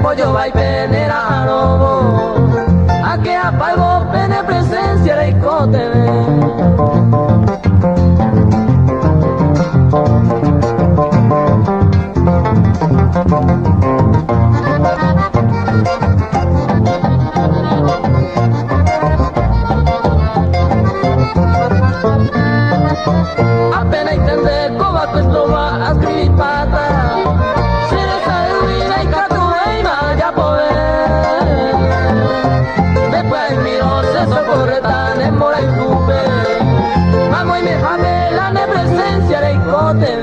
Pollo va y penera robo, a que apago pene presencia de cote. Apenas entender cómo esto va a escribir pata. Vamos y me jame la presencia de cote.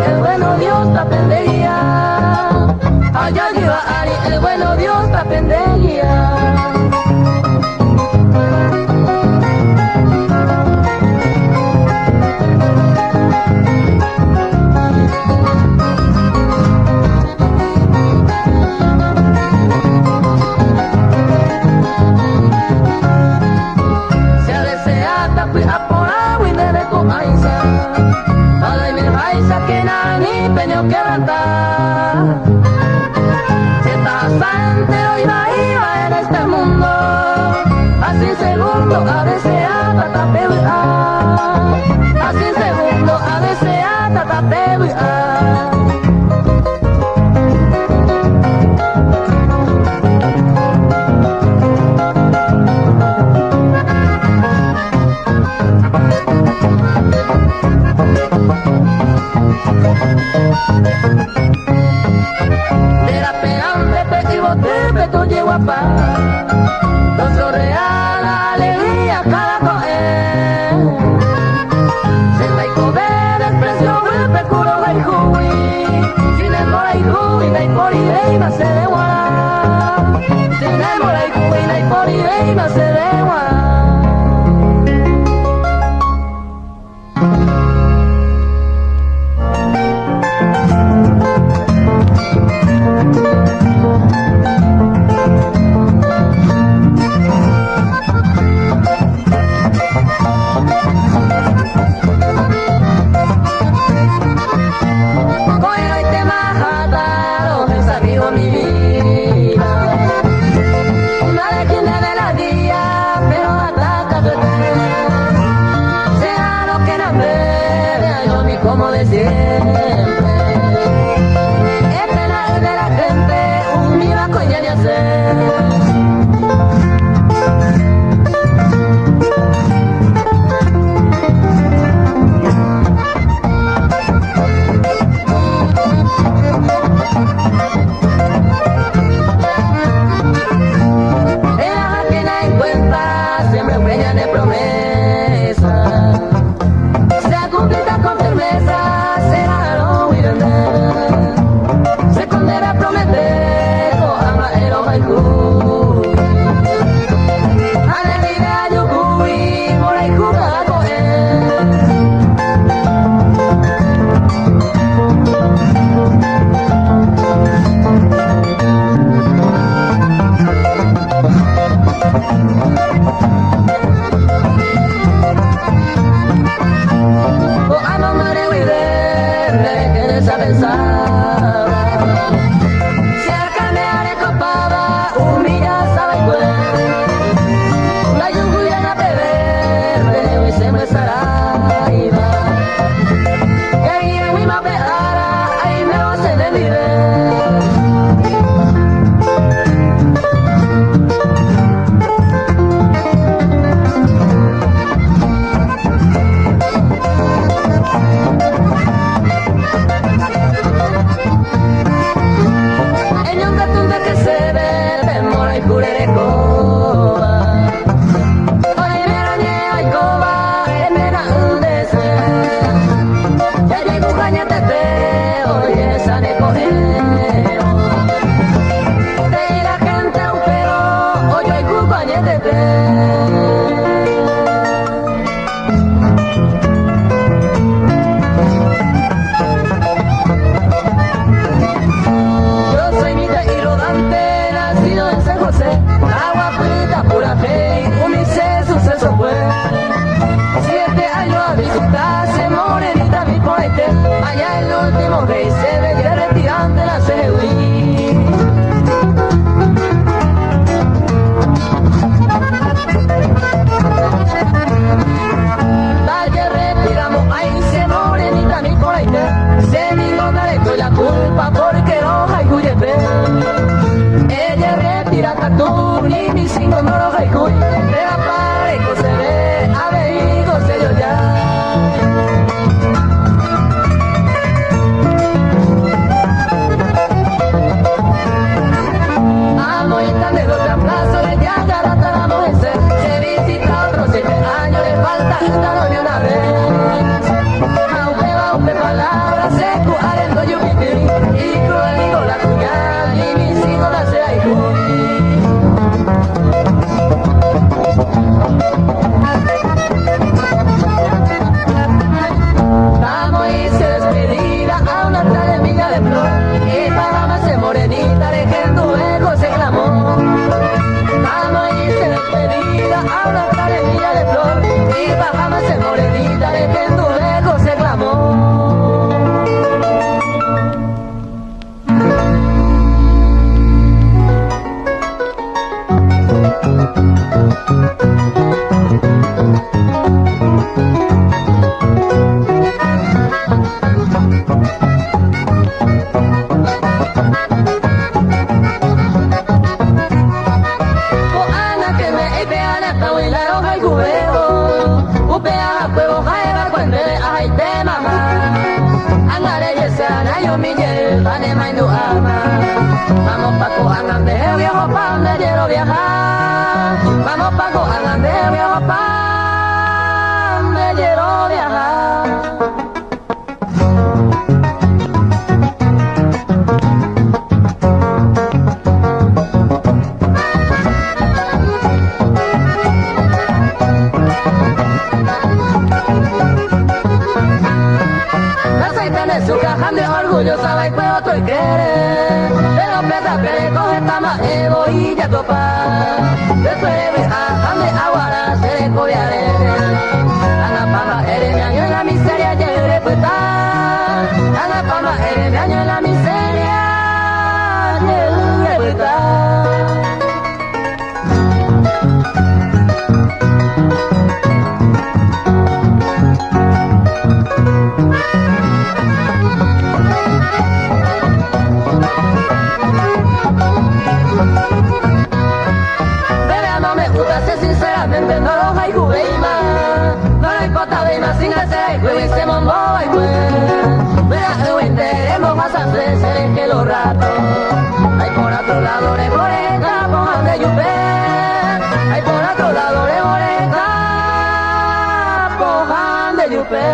El bueno Dios te aprendería. Allá lleva Ari, el bueno Dios te aprendería. Se desea tapi apora winere ko aisa. Alay mi aisa que nani peño quebrantar. Si estás entero iba en este mundo, así segundo a desear tatapebua. Así segundo a desear tatapebua. De la pegambre petivo te peto llego a paz. Nuestro real alegría cada coe. Senta y comer desprecio golpe curo y jubi. Sin el mora y jubi na y por iré y se de guara. Sin el mora y jubi na y por iré y se de guara. Mi vida, una de quien de la día, pero hasta sabía ni hacer. Allá el último rey se veía retirante la Sehuí. Valle retiramos, ahí se morenita mi coraite. Se mi no le doy la culpa porque no hay cuyete. Ella retira tatu, ni mi cinco no lo hay cuy. De la parejo se ve, a ver, hijo se dio ya. Vamos pa' Coahuila de viejo pa' donde quiero viajar. Vamos pa' Coahuila de viejo pa' donde quiero viajar. La aceitana es su caja de orgullo, sabe y puedo tú y quieres. Pero pesa que coge tama evo y ya topa. Después de de aguara se le cobiare. Ana pama eres mi año en la miseria lleve puesta. Ana pama eres mi año en la miseria lleve puesta. lado de Moreca, pongan de Yupé. Ay, por otro lado de Moreca, pongan de Yupé.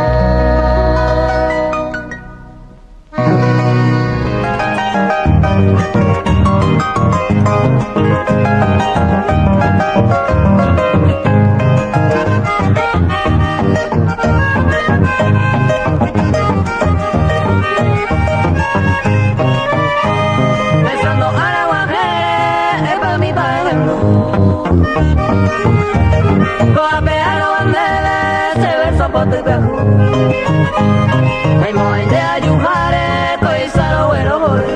Ay, moy de ayujare, toy salo bueno gore.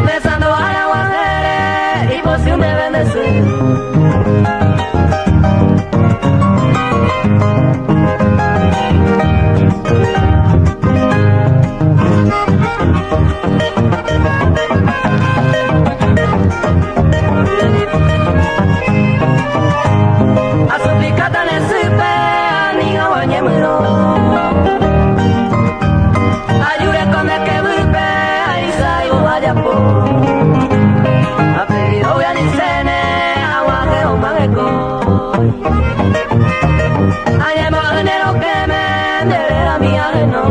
Besando a la guardere y poción de bendecir. A su picata ne sipe. Ayure con el que vive, ahí saigo vaya por. A pedido voy a nicene, agua que un mageco. Ayer más dinero que me debe la mía de no.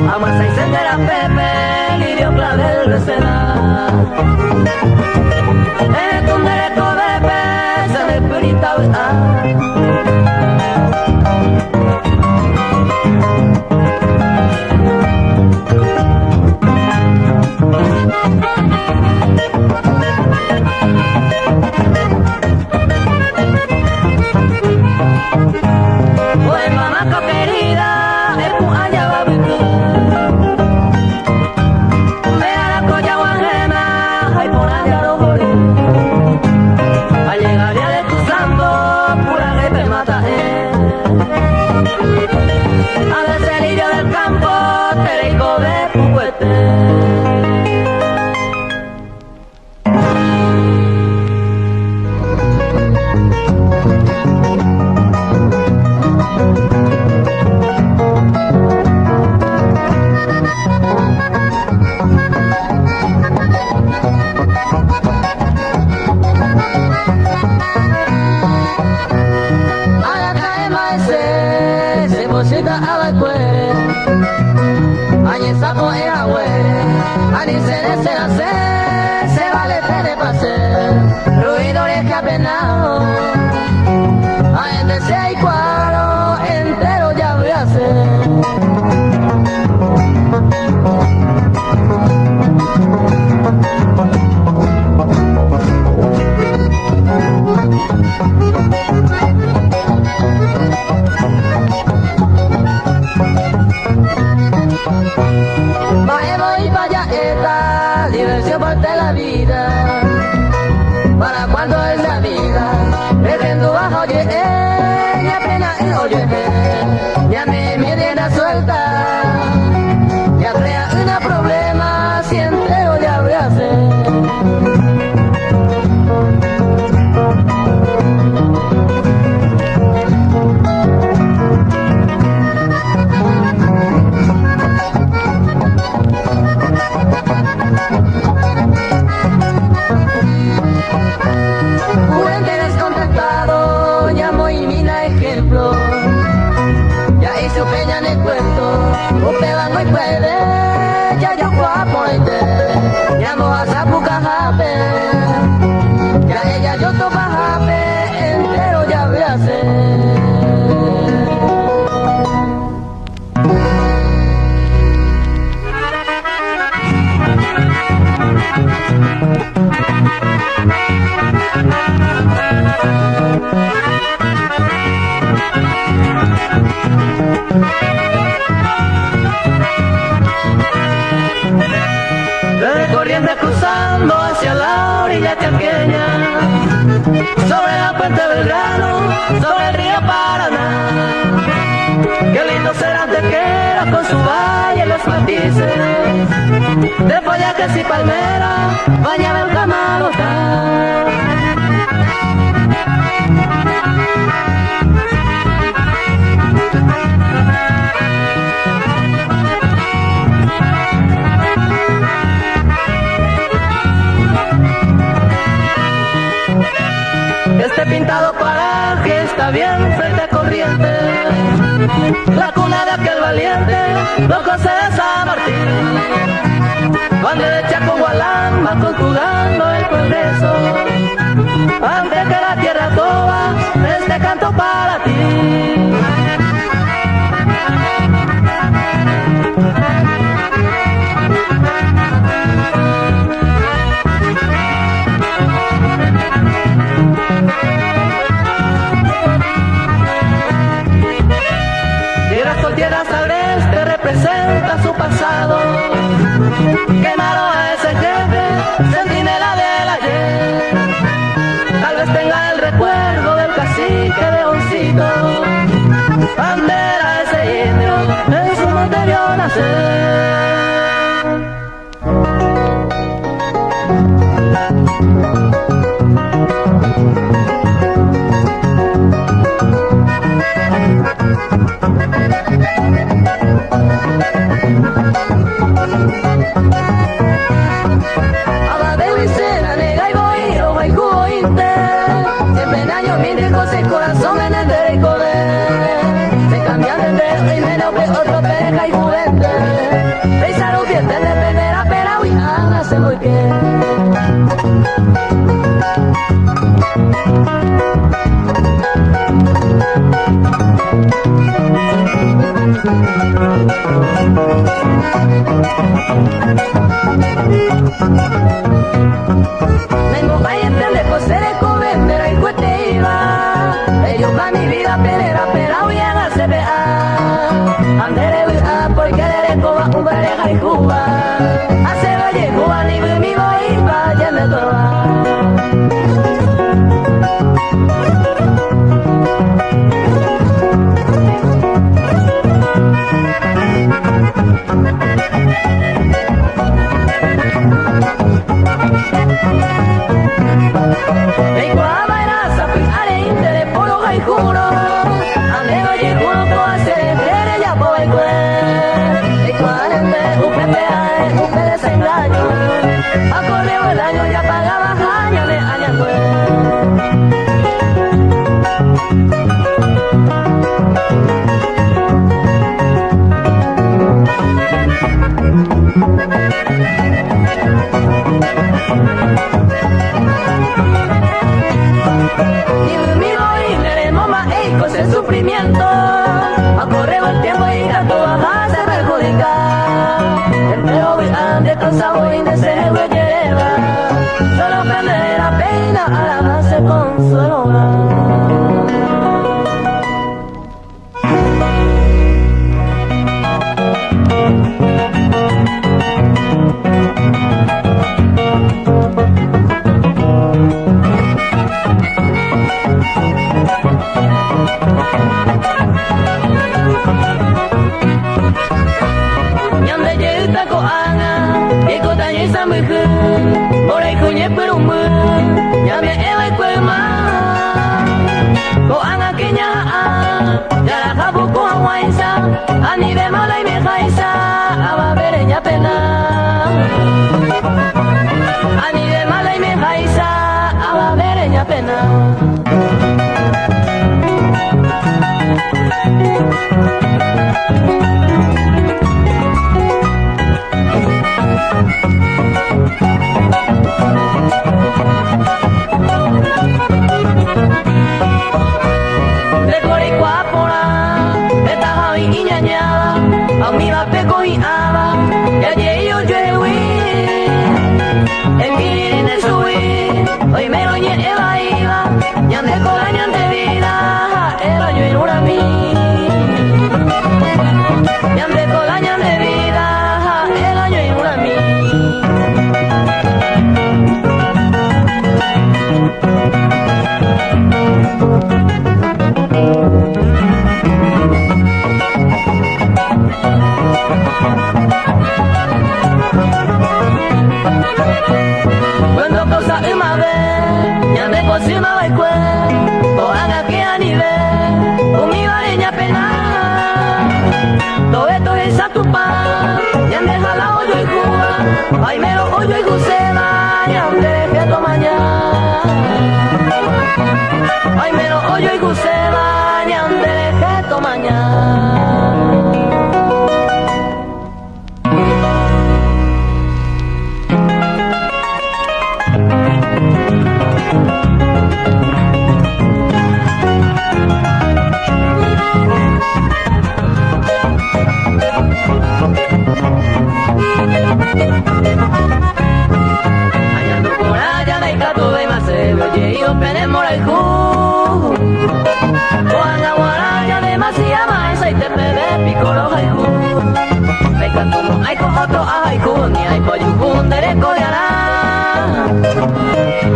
Vamos a encender a Pepe, lirio clavel recena. Es un derecho de pez, se me perita. Pues mamá querida, es un allá va a vivir. Se vale tener pase, ruidores que apenados, a entre 6 cuadros entero ya voy a hacer. Diversión parte la vida, para cuando es la vida, bebiendo bajo oye, y apenas el oye, ya me rienda suelta, ya crea una problema, si entero ya voy a hacer. Peña en el cuento, usted va no puede, ya yo guapo ya no vas a buscar jape, ya ella yo topa jape, entero ya voy a hacer. Corriendo cruzando hacia la orilla chaqueña, sobre la puente Belgrano, sobre el río Paraná. Qué lindo será Antequera con su valle y los matices de follajes y palmeras, bañaba el Camalotá. Este pintado paraje está bien frente a Corrientes, la cuna de aquel valiente, don José de San Martín. Donde de Chaco-Gualán va conjugando el progreso, antes que la tierra toda, este canto para ti. Tierras agreste representa su pasado, quemaron a ese jefe, centinela del ayer. Tal vez tenga el recuerdo del cacique de Oncito, bandera ese indio, en su monte vio nacer. El corazón en el derecho de se cambian de dedo y menos que otro pereja y juventud. Peisaron bien de primera pera y hágase muy bien. Vengo valiente de coser el covendera y cuete iba. Ellos va mi vida pelera, pera voy a CBA. Andere voy a porque de Cuba, un pareja y Cuba. Hace valle Cuba ni mi voy vaya me torba. Vengo a bailar sapi arente de polo y juro, ande oye juro que hace quiere ya por el cue. Y cuarente un pe desengaño, a correo el año ya pagaba años de año el sufrimiento, a correr el tiempo y a todas más se perjudicar. Entre hoy ande con sabor y deseo de lleva, solo prender la pena a la más se consuelo. Por ahí cuñe pero un ya me eva y cuema ko anga kenya ya la jabu ko hawaisa ani de mala y me jaisa aba bereña pena ani de mala y me jaisa aba bereña pena. A mi va pego y aba, ya llego yo el kiri en el suí, hoy me lo lleva iba, ya de cocina va y cue, o haga que a nivel, umi vareña pena. Todo esto es a tu pan, ya me jala hoyo y cuba, ay mero hoyo y gusema, ya me despierto mañana. Ay mero hoyo y gusema, ya me despierto mañana. Hallando por allá de Cato de Maceo, y yo penemos el cu. Juana guaraña de Macía Maesa y te pede picoro haiku. Me canto no hay con otro haiku, ni hay poyucun dereco de ará.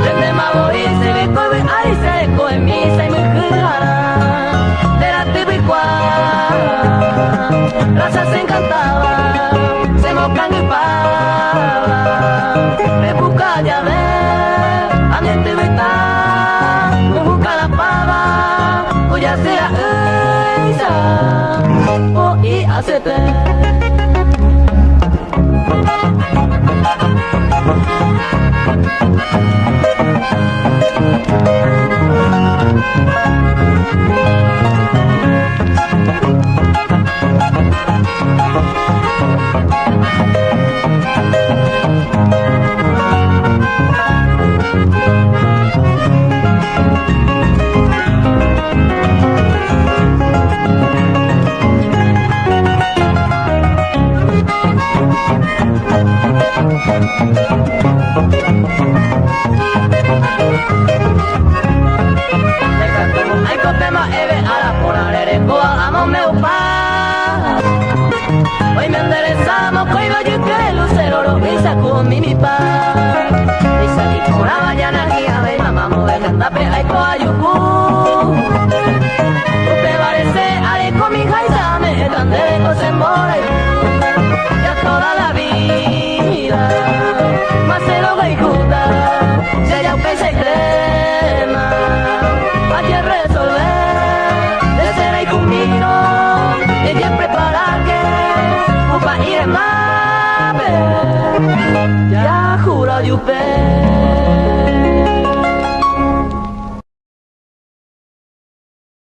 Desde Mago y se ve coi ve ahí se eco en misa y me jara. De la tibicua, raza se encantaba, se mocan y pava. Me busca ya ver, a mi tibita, me busca la pava, cuya sea esa, o y hacete. Ay, copema, eve, ala, por arerecoa, amo meu pa. Hoy me enderezamos, coiba, yo que lucero, lo visa con mi pa. Visa, y por la mañana, guía, ve, mamá, mueve, cantape, ay, coa, yucu. Usted parece, ale, con mi jaisa, me están de cosas mora, ya toda la vida. Más se lo ejecuta, si ella un se crema, hay que resolver, de ser y conmigo, y siempre para que, upa ir en mame, ya juro yupe.